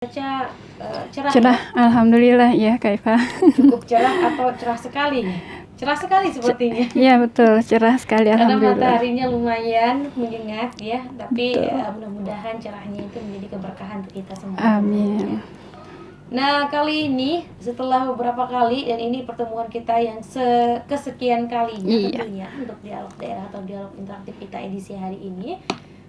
Cuaca cerah ya? Cerah, alhamdulillah ya Kak Iva. Cukup cerah atau cerah sekali nih? Cerah sekali sepertinya. Iya betul, cerah sekali Karena alhamdulillah. mataharinya lumayan menyengat ya, tapi Betul. mudah-mudahan cerahnya itu menjadi keberkahan untuk kita semua tentunya. Amin. Nah, kali ini setelah beberapa kali, dan ini pertemuan kita yang kesekian kalinya Iya. tentunya untuk dialog daerah atau dialog interaktif kita edisi hari ini,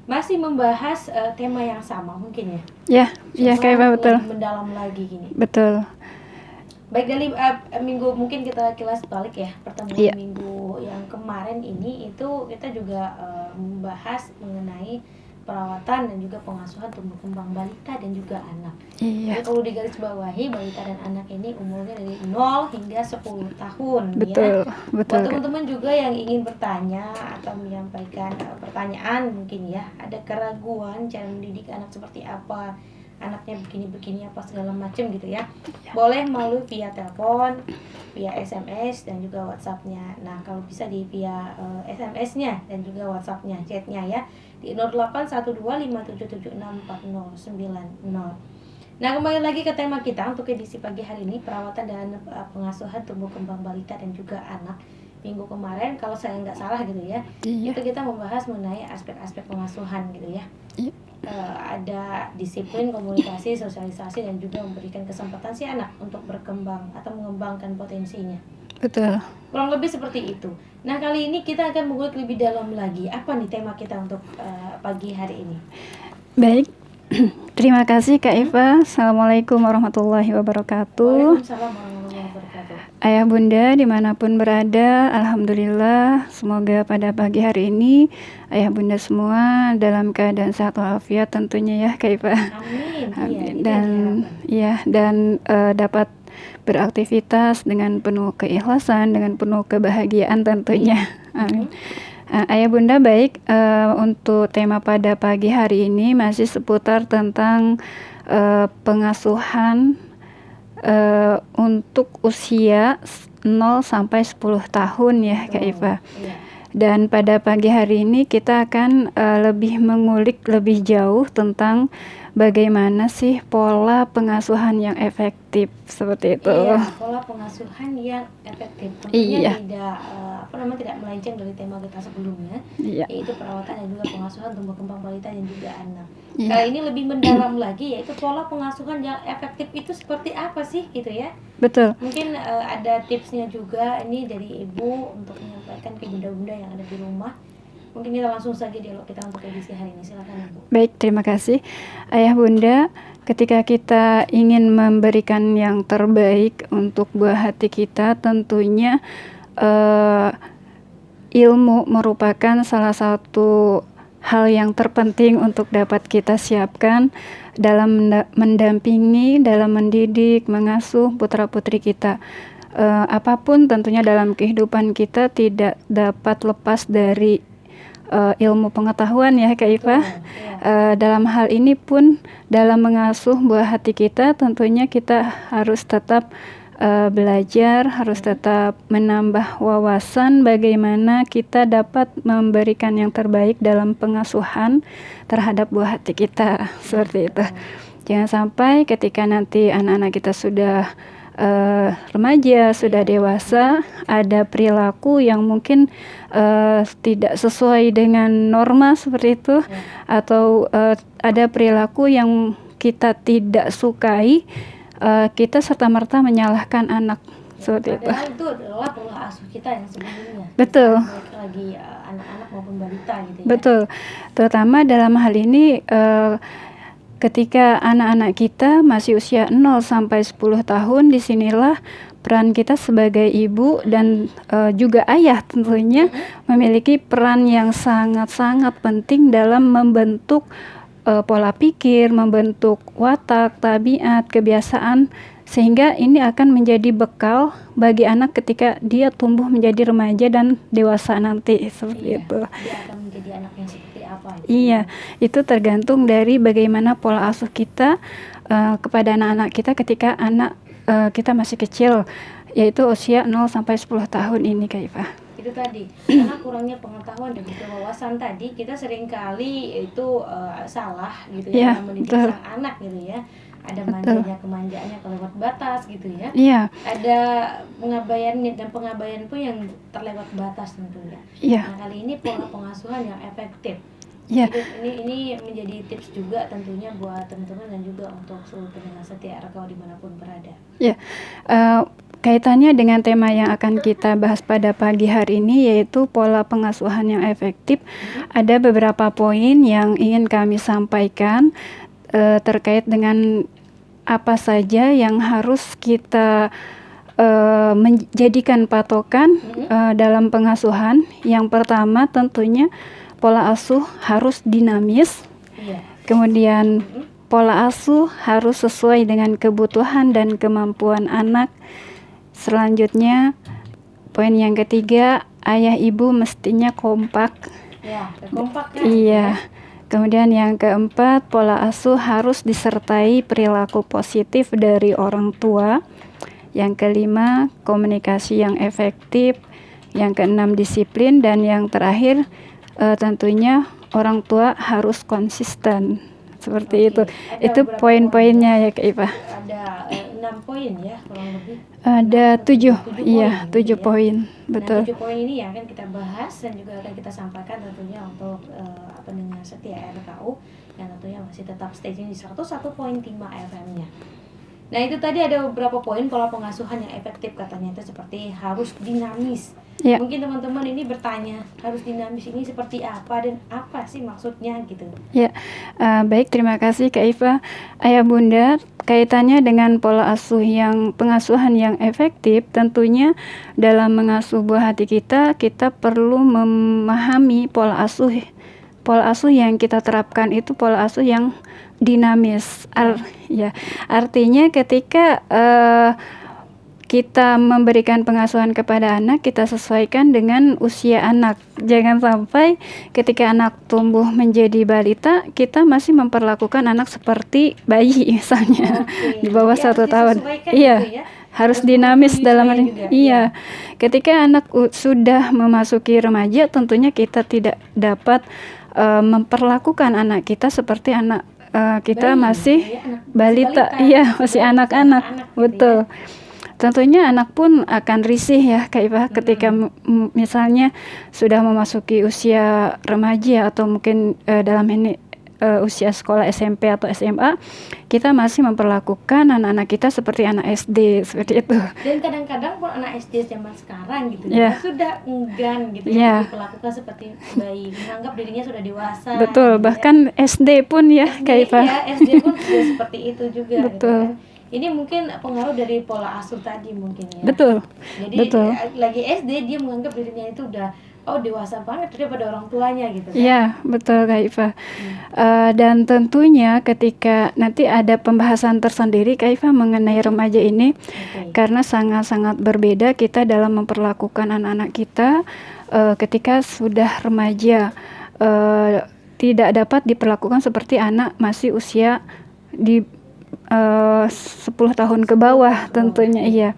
masih membahas tema yang sama mungkin ya. Ya, iya Kak Iva betul. Lebih mendalam lagi gini. Betul. Baik, dari minggu mungkin kita kilas balik ya, pertemuan Iya. minggu yang kemarin ini itu kita juga membahas mengenai perawatan dan juga pengasuhan tumbuh kembang balita dan juga anak. Iya. Jadi kalau digarisbawahi, balita dan anak ini umurnya dari 0 hingga 10 tahun. Betul, ya. betul. Buat teman-teman juga yang ingin bertanya atau menyampaikan pertanyaan mungkin ya, ada keraguan cara mendidik anak seperti apa, anaknya begini-begini apa segala macam gitu ya, boleh melalui via telepon, via SMS dan juga WhatsApp-nya. Nah, kalau bisa via SMS-nya dan juga WhatsApp-nya, chat-nya ya di 081257764090. Nah, kembali lagi ke tema kita untuk edisi pagi hari ini, perawatan dan pengasuhan tumbuh kembang balita dan juga anak. Minggu kemarin kalau saya nggak salah gitu ya, Iya. itu kita membahas mengenai aspek-aspek pengasuhan gitu ya. Iya. Ada disiplin, komunikasi, sosialisasi, dan juga memberikan kesempatan si anak untuk berkembang atau mengembangkan potensinya. Betul. Kurang lebih seperti itu. Nah, kali ini kita akan mengulik lebih dalam lagi. Apa nih tema kita untuk pagi hari ini? Baik. Terima kasih Kak Iva. Assalamualaikum warahmatullahi wabarakatuh. Waalaikumsalam warahmatullahi wabarakatuh. Ayah bunda dimanapun berada, alhamdulillah semoga pada pagi hari ini ayah bunda semua dalam keadaan sehat walafiat tentunya ya Kak Iva. Amin. Amin. Iya, Dan dapat beraktivitas dengan penuh keikhlasan, dengan penuh kebahagiaan tentunya. Amin. Ayah bunda baik, untuk tema pada pagi hari ini masih seputar tentang pengasuhan untuk usia 0 sampai 10 tahun ya Kak Iva. Iya. Dan pada pagi hari ini kita akan lebih mengulik lebih jauh tentang bagaimana sih pola pengasuhan yang efektif seperti itu. Iya, pola pengasuhan yang efektif. Tentunya Iya. tidak melenceng dari tema kita sebelumnya, Iya. yaitu perawatan dan juga pengasuhan tumbuh kembang balita dan juga anak. Iya. Kali ini lebih mendalam lagi, yaitu pola pengasuhan yang efektif itu seperti apa sih gitu ya. Betul. Mungkin ada tipsnya juga ini dari ibu untuk menyampaikan ke bunda-bunda yang ada di rumah. Mungkin kita langsung saja dialog kita untuk edisi hari ini. Silakan ibu. Baik, terima kasih ayah bunda. Ketika kita ingin memberikan yang terbaik untuk buah hati kita, tentunya ilmu merupakan salah satu hal yang terpenting untuk dapat kita siapkan dalam mendampingi, dalam mendidik, mengasuh putra-putri kita. Apapun tentunya dalam kehidupan kita tidak dapat lepas dari ilmu pengetahuan ya Kak Iva. Dalam hal ini pun dalam mengasuh buah hati kita tentunya kita harus tetap belajar, harus tetap menambah wawasan bagaimana kita dapat memberikan yang terbaik dalam pengasuhan terhadap buah hati kita, seperti itu. Jangan sampai ketika nanti anak-anak kita sudah remaja, sudah dewasa, ada perilaku yang mungkin tidak sesuai dengan norma seperti itu, atau ada perilaku yang kita tidak sukai, kita serta-merta menyalahkan anak seperti itu. Padahal itu adalah pola asuh kita yang sebelumnya. Betul. Lagi anak-anak maupun balita gitu ya. Betul. Terutama dalam hal ini ketika anak-anak kita masih usia 0 sampai 10 tahun, disinilah peran kita sebagai ibu dan juga ayah tentunya memiliki peran yang sangat-sangat penting dalam membentuk pola pikir, membentuk watak, tabiat, kebiasaan, sehingga ini akan menjadi bekal bagi anak ketika dia tumbuh menjadi remaja dan dewasa nanti seperti itu. Dia akan menjadi anak yang seperti apa? Iya, itu tergantung dari bagaimana pola asuh kita kepada anak-anak kita ketika anak kita masih kecil, yaitu usia 0 sampai 10 tahun ini Kak Iva. Itu tadi, karena kurangnya pengetahuan dan juga wawasan tadi, kita seringkali itu salah gitu ya, dalam mendidik sang anak gitu ya. ada Betul. manjanya kemanjaannya kelewat batas gitu ya. Iya, Ada pengabaiannya dan pengabaian pun yang terlewat batas tentunya. iya, Nah, kali ini pola pengasuhan yang efektif. iya. Ini menjadi tips juga tentunya buat teman-teman dan juga untuk seluruh pendengar setia RKO dimanapun berada. Ya, kaitannya dengan tema yang akan kita bahas pada pagi hari ini, yaitu pola pengasuhan yang efektif. Ada beberapa poin yang ingin kami sampaikan terkait dengan apa saja yang harus kita menjadikan patokan dalam pengasuhan. Yang pertama tentunya pola asuh harus dinamis. Iya. Kemudian pola asuh harus sesuai dengan kebutuhan dan kemampuan anak. Selanjutnya, poin yang ketiga, ayah ibu mestinya kompak. Ya, kompak kan? Iya. Kemudian yang keempat, pola asuh harus disertai perilaku positif dari orang tua. Yang kelima, komunikasi yang efektif. Yang keenam, disiplin. Dan yang terakhir, tentunya orang tua harus konsisten. Seperti itu. Itu poin-poinnya ya Kak Iva. Ada 6 poin ya kurang lebih. Ada 7, iya, 7 ya. poin, betul. Nah, 7 poin ini ya akan kita bahas dan juga akan kita sampaikan tentunya untuk pendengar setia RKU yang tentunya masih tetap stay di 101.5 FM-nya. Nah, itu tadi ada beberapa poin pola pengasuhan yang efektif katanya itu seperti harus dinamis. Ya. Mungkin teman-teman ini bertanya, harus dinamis ini seperti apa dan apa sih maksudnya gitu. Ya, baik, terima kasih Kak Iva. Ayah Bunda, kaitannya dengan pola asuh yang pengasuhan yang efektif, tentunya dalam mengasuh buah hati kita perlu memahami pola asuh. Pola asuh yang kita terapkan itu pola asuh yang dinamis. Artinya ketika kita memberikan pengasuhan kepada anak, kita sesuaikan dengan usia anak. Jangan sampai ketika anak tumbuh menjadi balita, kita masih memperlakukan anak seperti bayi misalnya. Di bawah 1 tahun. Iya, gitu ya? Harus dinamis dalam hal ini. Iya. Ketika anak sudah memasuki remaja, tentunya kita tidak dapat memperlakukan anak kita seperti anak kita bayi, masih balita. Iya, masih anak-anak. Betul. Ya. Tentunya anak pun akan risih ya Kak Iva ketika misalnya sudah memasuki usia remaja atau mungkin dalam ini usia sekolah SMP atau SMA, kita masih memperlakukan anak-anak kita seperti anak SD, seperti itu. Dan kadang-kadang pun anak SD zaman sekarang gitu ya sudah enggan gitu ya diperlakukan seperti bayi, menganggap dirinya sudah dewasa. Betul, gitu bahkan ya. SD pun ya Kak Iva. Iya, SD pun sudah seperti itu juga. Betul. Gitu kan. Ini mungkin pengaruh dari pola asuh tadi mungkin ya. Betul. Jadi lagi SD dia menganggap dirinya itu udah dewasa banget daripada orang tuanya gitu kan. Iya, betul Kak Iva. Dan tentunya ketika nanti ada pembahasan tersendiri Kak Iva mengenai remaja ini, karena sangat-sangat berbeda kita dalam memperlakukan anak-anak kita ketika sudah remaja. Tidak dapat diperlakukan seperti anak masih usia di 10 tahun ke bawah tentunya. Iya.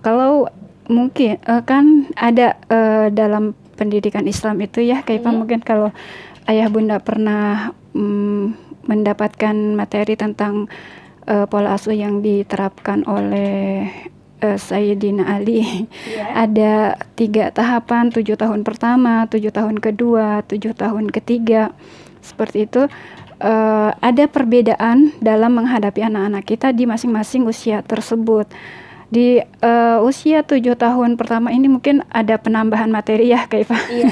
Kalau mungkin kan ada dalam pendidikan Islam itu ya Kak Iva, mungkin kalau ayah bunda pernah mendapatkan materi tentang pola asuh yang diterapkan oleh Sayyidina Ali. Ada 3 tahapan, 7 tahun pertama, 7 tahun kedua, 7 tahun ketiga, seperti itu. Ada perbedaan dalam menghadapi anak-anak kita di masing-masing usia tersebut. Di usia 7 tahun pertama ini mungkin ada penambahan materi ya Kak Iva. Iya.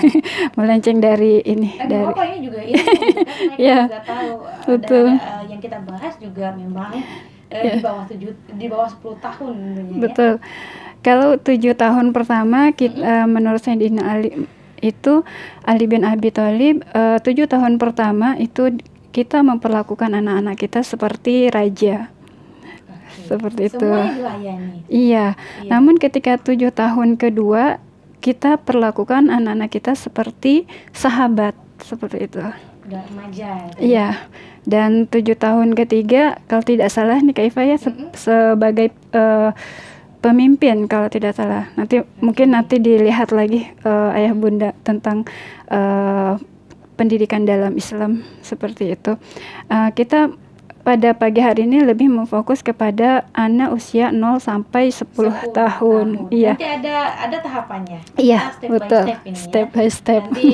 Melenceng dari ini. Dari ini juga ini kan kita tahu betul. Ada, yang kita bahas juga memang di bawah 10 tahun. Betul. Kalau 7 tahun pertama kita, menurut Sayyidina Ali itu Ali bin Abi Thalib, 7 tahun pertama itu kita memperlakukan anak-anak kita seperti raja. Seperti itu. Semuanya dilayani. Iya. Namun ketika 7 tahun kedua kita perlakukan anak-anak kita seperti sahabat, seperti itu. Udah remaja. Iya. Dan 7 tahun ketiga kalau tidak salah nih Kak Iva ya sebagai pemimpin kalau tidak salah. Mungkin nanti dilihat lagi ayah bunda tentang pendidikan dalam Islam seperti itu. Kita pada pagi hari ini lebih memfokus kepada anak usia 0 sampai 10 tahun. Iya. Nanti ada tahapannya. Iya, Kita step betul. by step ini Step ya. by step. Nanti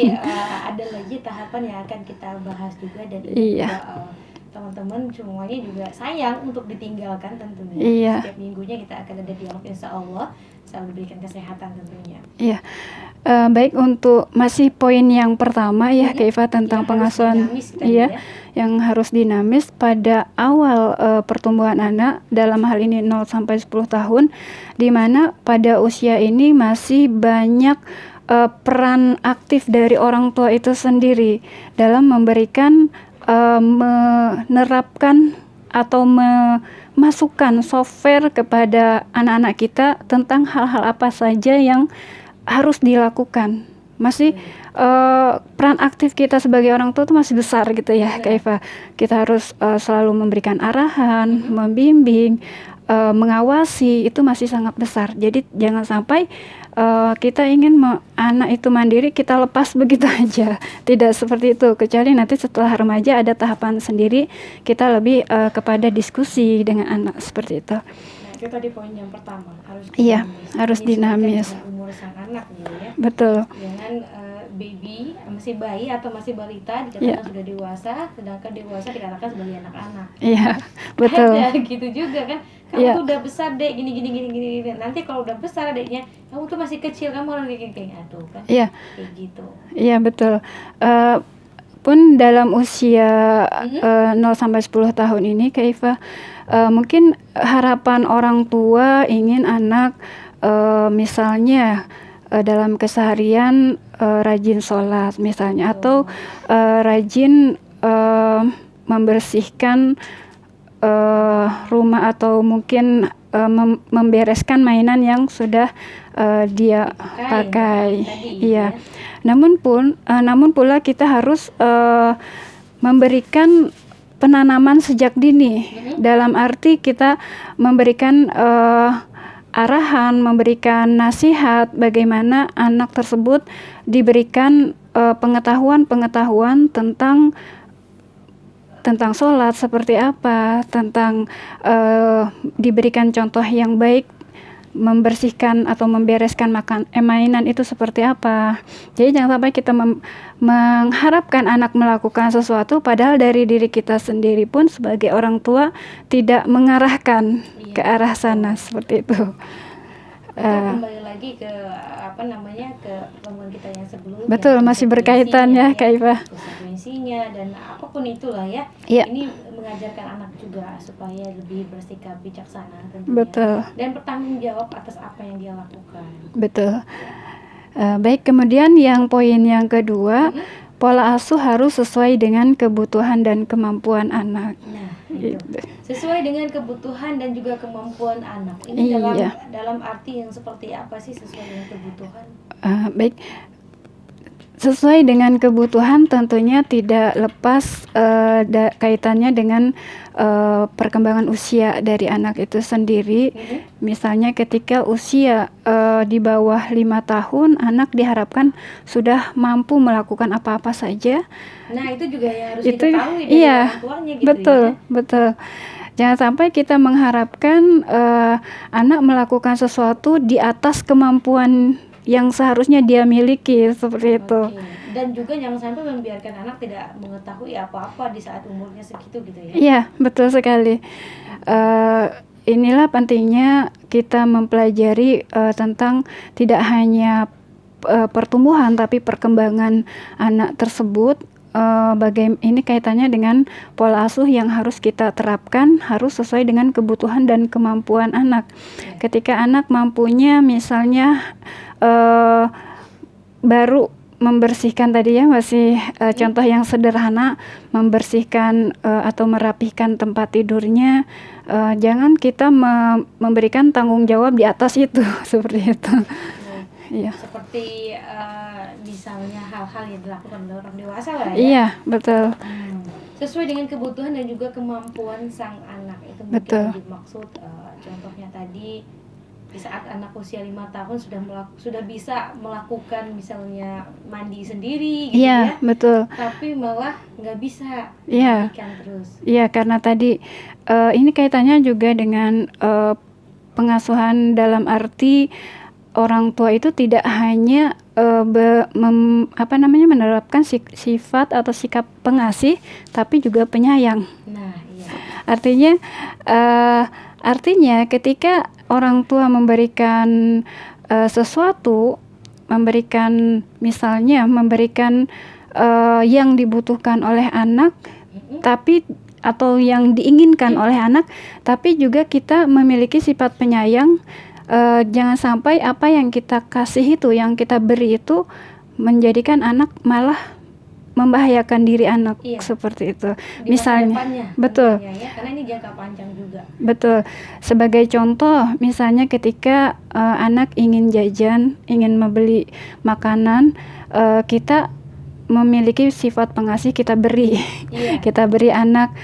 ada lagi tahapan yang akan kita bahas juga, dan ini Iya. juga teman-teman semuanya juga sayang untuk ditinggalkan tentunya. Iya. Setiap minggunya kita akan ada dialog, insya Allah selalu diberikan kesehatan tentunya. Iya. Baik, untuk masih poin yang pertama ya, Kak Iva, tentang Yang pengasuhan. harus dinamis tadi Iya, ya. yang harus dinamis pada awal pertumbuhan anak, dalam hal ini 0 sampai 10 tahun, di mana pada usia ini masih banyak peran aktif dari orang tua itu sendiri dalam memberikan menerapkan atau memasukkan software kepada anak-anak kita tentang hal-hal apa saja yang harus dilakukan. Masih peran aktif kita sebagai orang tua itu masih besar gitu ya, Kak Eva. Kita harus selalu memberikan arahan, membimbing, mengawasi, itu masih sangat besar. Jadi jangan sampai kita ingin anak itu mandiri, kita lepas begitu aja. Tidak seperti itu, kecuali nanti setelah remaja ada tahapan sendiri, kita lebih kepada diskusi dengan anak seperti itu. Itu tadi poin yang pertama, harus dinamis. Iya, harus dinamis. Dengan umur sang anak gitu ya. Betul. Jangan baby, masih bayi atau masih balita dikatakan sudah dewasa, sedangkan dewasa dikatakan sebagai anak-anak. Iya, betul. Ada gitu juga kan. Kamu tuh udah besar, Dek, gini. Nanti kalau udah besar adiknya, kamu tuh masih kecil, kamu harus kayak aduh kan. Iya. Kayak gitu. Iya, betul. Pun dalam usia 0 sampai 10 tahun ini, Kak Iva, mungkin harapan orang tua ingin anak misalnya dalam keseharian rajin sholat misalnya, atau rajin membersihkan rumah, atau mungkin membereskan mainan yang sudah dia pakai. Iya. Namun pula kita harus memberikan penanaman sejak dini. Dalam arti kita memberikan arahan, memberikan nasihat bagaimana anak tersebut diberikan pengetahuan tentang sholat seperti apa, tentang diberikan contoh yang baik, membersihkan atau membereskan mainan itu seperti apa. Jadi jangan sampai kita mengharapkan anak melakukan sesuatu padahal dari diri kita sendiri pun sebagai orang tua tidak mengarahkan ke arah sana, seperti itu. Kembali lagi ke ke pertemuan kita yang sebelumnya. Betul, masih berkaitan ya, Kak Iva. Konsekuensinya dan apapun itulah ya. Iya. Ini mengajarkan anak juga supaya lebih bersikap bijaksana tentunya. Betul. Dan bertanggung jawab atas apa yang dia lakukan. Betul. Baik, kemudian yang poin yang kedua, pola asuh harus sesuai dengan kebutuhan dan kemampuan anak. Nah, itu. Sesuai dengan kebutuhan dan juga kemampuan anak. Ini dalam arti yang seperti apa sih sesuai dengan kebutuhan? Baik. Sesuai dengan kebutuhan tentunya tidak lepas kaitannya dengan perkembangan usia dari anak itu sendiri. Misalnya ketika usia di bawah 5 tahun, anak diharapkan sudah mampu melakukan apa-apa saja. Nah, itu juga yang harus diketahui dari orang tuanya gitu. Betul. Jangan sampai kita mengharapkan anak melakukan sesuatu di atas kemampuan yang seharusnya dia miliki, seperti itu. Dan juga jangan sampai membiarkan anak tidak mengetahui apa-apa di saat umurnya segitu gitu ya. Iya, betul sekali. Inilah pentingnya kita mempelajari tentang tidak hanya pertumbuhan tapi perkembangan anak tersebut. Ini kaitannya dengan pola asuh yang harus kita terapkan, harus sesuai dengan kebutuhan dan kemampuan anak. Ketika anak mampunya misalnya baru membersihkan tadi ya, masih contoh yang sederhana, membersihkan atau merapihkan tempat tidurnya, jangan kita memberikan tanggung jawab di atas itu seperti itu. Iya. Seperti misalnya hal-hal yang dilakukan oleh orang dewasa lah ya. Iya, betul. Sesuai dengan kebutuhan dan juga kemampuan sang anak itu betul. Mungkin dimaksud contohnya tadi Di saat anak usia 5 tahun sudah bisa melakukan misalnya mandi sendiri gitu Iya, ya, betul. tapi malah nggak bisa Iya. dimandikan terus. Iya, karena tadi ini kaitannya juga dengan pengasuhan dalam arti orang tua itu tidak hanya menerapkan sifat atau sikap pengasih, tapi juga penyayang. Nah, iya. Artinya ketika orang tua memberikan sesuatu, memberikan yang dibutuhkan oleh anak, tapi atau yang diinginkan oleh anak, tapi juga kita memiliki sifat penyayang. Jangan sampai apa yang kita kasih itu, yang kita beri itu menjadikan anak malah membahayakan diri anak. Iya. Seperti itu. Di Misalnya, masa depannya, betul. Ya, karena ini jangka panjang juga. Betul. Sebagai contoh, misalnya ketika anak ingin jajan, ingin membeli makanan, kita memiliki sifat pengasih, kita beri. Iya. Kita beri anak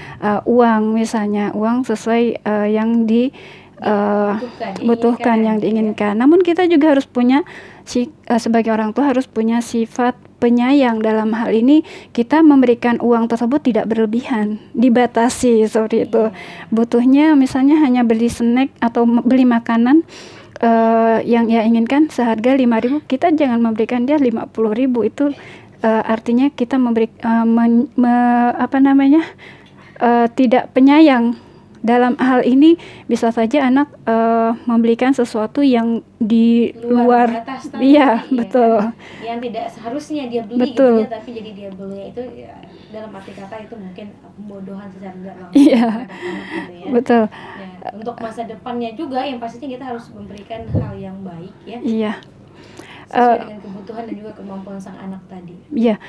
uang, misalnya uang sesuai yang butuhkan, yang diinginkan. Namun kita juga harus punya sebagai orang tua harus punya sifat penyayang. Dalam hal ini kita memberikan uang tersebut tidak berlebihan, dibatasi seperti itu. Butuhnya misalnya hanya beli snack atau beli makanan yang ia inginkan seharga 5.000, kita jangan memberikan dia 50.000. Itu artinya kita tidak penyayang. Dalam hal ini bisa saja anak membelikan sesuatu yang di luar batas iya, betul. Kan? Yang tidak seharusnya dia beli betul. gitu ya, tapi jadi dia beli. Itu ya, dalam arti kata itu mungkin pembodohan secara tidak langsung Iya, terhadap anak gitu ya. betul. Nah, untuk masa depannya juga yang pastinya kita harus memberikan hal yang baik ya. Iya. Sesuai dengan kebutuhan dan juga kemampuan sang anak tadi. Iya.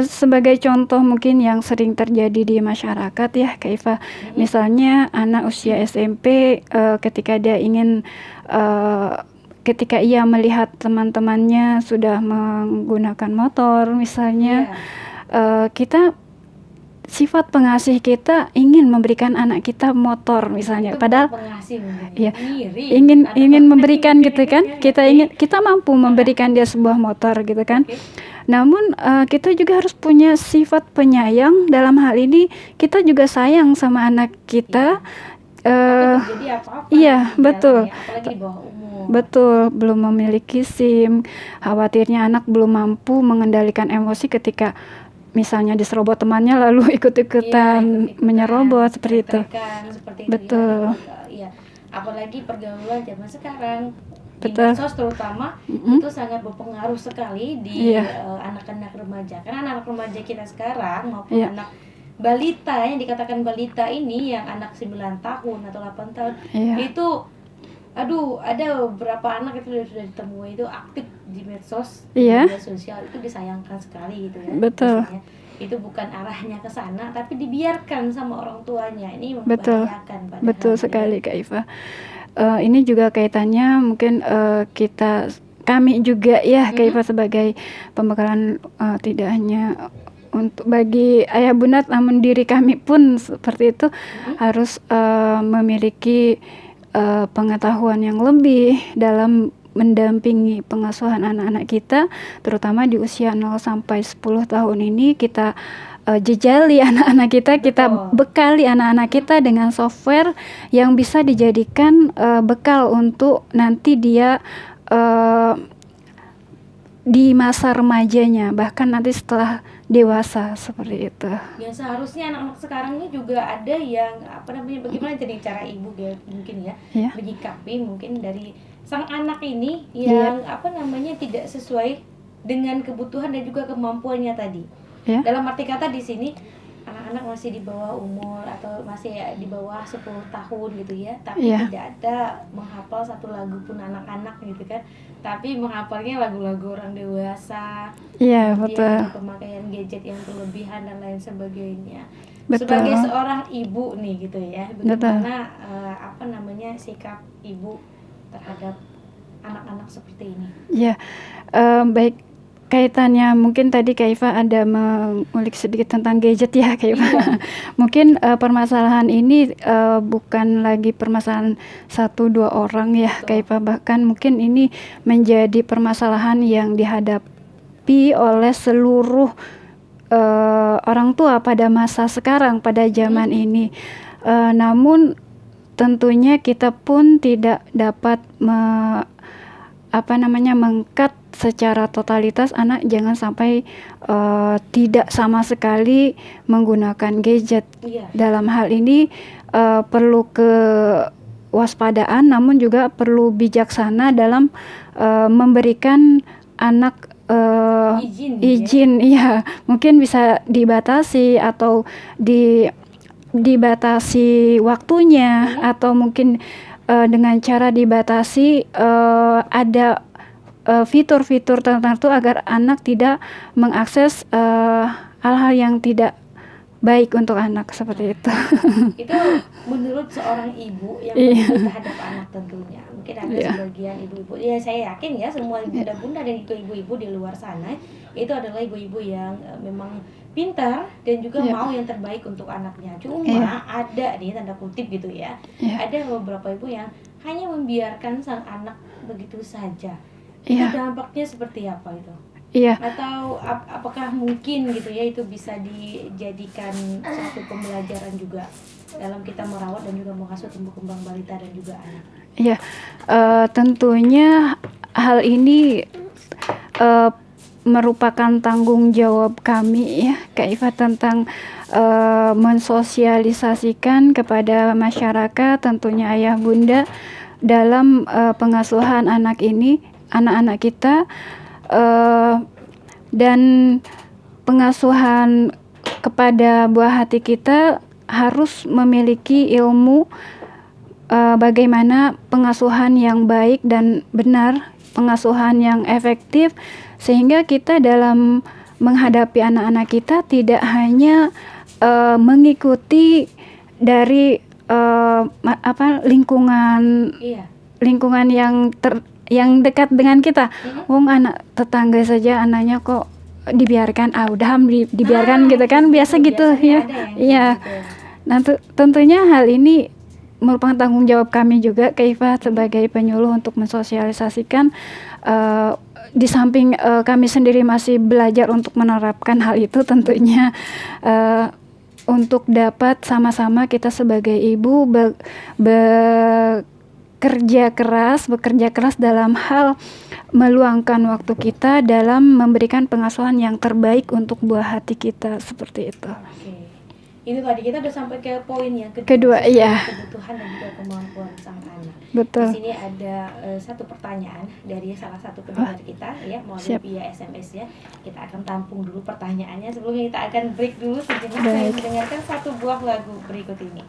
Sebagai contoh mungkin yang sering terjadi di masyarakat ya, Kak Iva. Misalnya anak usia SMP ketika dia ingin ketika ia melihat teman-temannya sudah menggunakan motor misalnya, kita sifat pengasih kita ingin memberikan anak kita motor misalnya, itu padahal pengasih ya iri. ingin memberikan gitu kan, kita mampu memberikan dia sebuah motor gitu kan. Namun kita juga harus punya sifat penyayang. Dalam hal ini kita juga sayang sama anak kita. Jadi apa-apa iya, betul. Apalagi di bawah umur. Betul, belum memiliki SIM, khawatirnya anak belum mampu mengendalikan emosi ketika misalnya diserobot temannya lalu ikut-ikutan menyerobot seperti itu. Betul. Ya. Apalagi pergaulan zaman sekarang. Betul. Medsos terutama itu sangat berpengaruh sekali di anak-anak remaja. Karena anak remaja kita sekarang maupun anak balita, yang dikatakan balita ini yang anak 9 tahun atau 8 tahun itu ada beberapa anak itu sudah ditemui itu aktif di medsos, media sosial. Itu disayangkan sekali gitu ya. Betul. Biasanya itu bukan arahnya ke sana, tapi dibiarkan sama orang tuanya. Ini membahayakan. Betul sekali, Kak Iva. Ini juga kaitannya mungkin kami juga ya, Kak Iva, sebagai pembekalan tidak hanya untuk bagi ayah bunda, namun diri kami pun seperti itu harus memiliki pengetahuan yang lebih dalam mendampingi pengasuhan anak-anak kita, terutama di usia 0 sampai 10 tahun ini. Kita jejali anak-anak kita bekali anak-anak kita dengan software yang bisa dijadikan bekal untuk nanti dia di masa remajanya, bahkan nanti setelah dewasa seperti itu. Ya, seharusnya anak-anak sekarang ini juga ada yang bagaimana jadi cara ibu ya mungkin ya menyikapi mungkin dari sang anak ini yang tidak sesuai dengan kebutuhan dan juga kemampuannya tadi. Dalam arti kata di sini anak-anak masih di bawah umur atau masih di bawah 10 tahun gitu ya, tapi tidak ada menghafal satu lagu pun anak-anak gitu kan, tapi menghafalnya lagu-lagu orang dewasa. Betul. Pemakaian gadget yang berlebihan dan lain sebagainya. Betul. Sebagai seorang ibu nih gitu ya, bagaimana sikap ibu terhadap anak-anak seperti ini? Baik kaitannya mungkin tadi Kak Iva ada mengulik sedikit tentang gadget ya Kak Iva. Mungkin permasalahan ini bukan lagi permasalahan 1-2 orang ya Betul. Kak Iva, bahkan mungkin ini menjadi permasalahan yang dihadapi oleh seluruh orang tua pada masa sekarang, pada zaman ini. Namun tentunya kita pun tidak dapat mengkat secara totalitas anak jangan sampai tidak sama sekali menggunakan gadget. Iya. Dalam hal ini perlu kewaspadaan, namun juga perlu bijaksana dalam memberikan anak izin, ya mungkin bisa dibatasi atau dibatasi waktunya, atau mungkin dengan cara dibatasi ada fitur-fitur tertentu agar anak tidak mengakses hal-hal yang tidak baik untuk anak seperti itu. Itu menurut seorang ibu yang terhadap anak tentunya. Mungkin ada sebagian ibu-ibu, ya saya yakin ya semua bunda-bunda dan ibu-ibu di luar sana itu adalah ibu-ibu yang memang pintar dan juga mau yang terbaik untuk anaknya. Cuma ada nih tanda kutip gitu ya, ada beberapa ibu yang hanya membiarkan sang anak begitu saja. Itu dampaknya seperti apa itu? Atau apakah mungkin gitu ya itu bisa dijadikan suatu pembelajaran juga dalam kita merawat dan juga mengasuh tumbuh kembang balita dan juga anak? Iya, tentunya hal ini merupakan tanggung jawab kami ya Kak Iva tentang mensosialisasikan kepada masyarakat, tentunya ayah bunda, dalam pengasuhan anak kita, dan pengasuhan kepada buah hati kita harus memiliki ilmu bagaimana pengasuhan yang baik dan benar, pengasuhan yang efektif, sehingga kita dalam menghadapi anak-anak kita tidak hanya mengikuti dari lingkungan yang dekat dengan kita. Anak tetangga saja anaknya kok dibiarkan, dibiarkan gitu kan, biasa gitu ya. Iya. Nah, tentunya hal ini merupakan tanggung jawab kami juga Kak Iva sebagai penyuluh untuk mensosialisasikan, di samping kami sendiri masih belajar untuk menerapkan hal itu, tentunya untuk dapat sama-sama kita sebagai ibu bekerja keras dalam hal meluangkan waktu kita dalam memberikan pengasuhan yang terbaik untuk buah hati kita, seperti itu. Itu tadi kita udah sampai ke poin yang kedua, iya. Kebutuhan dan juga kemampuan sang anak. Betul. Di sini ada satu pertanyaan dari salah satu pendengar kita ya, melalui via SMS ya. Kita akan tampung dulu pertanyaannya. Sebelumnya kita akan break dulu sejenak dan mendengarkan satu buah lagu berikut ini.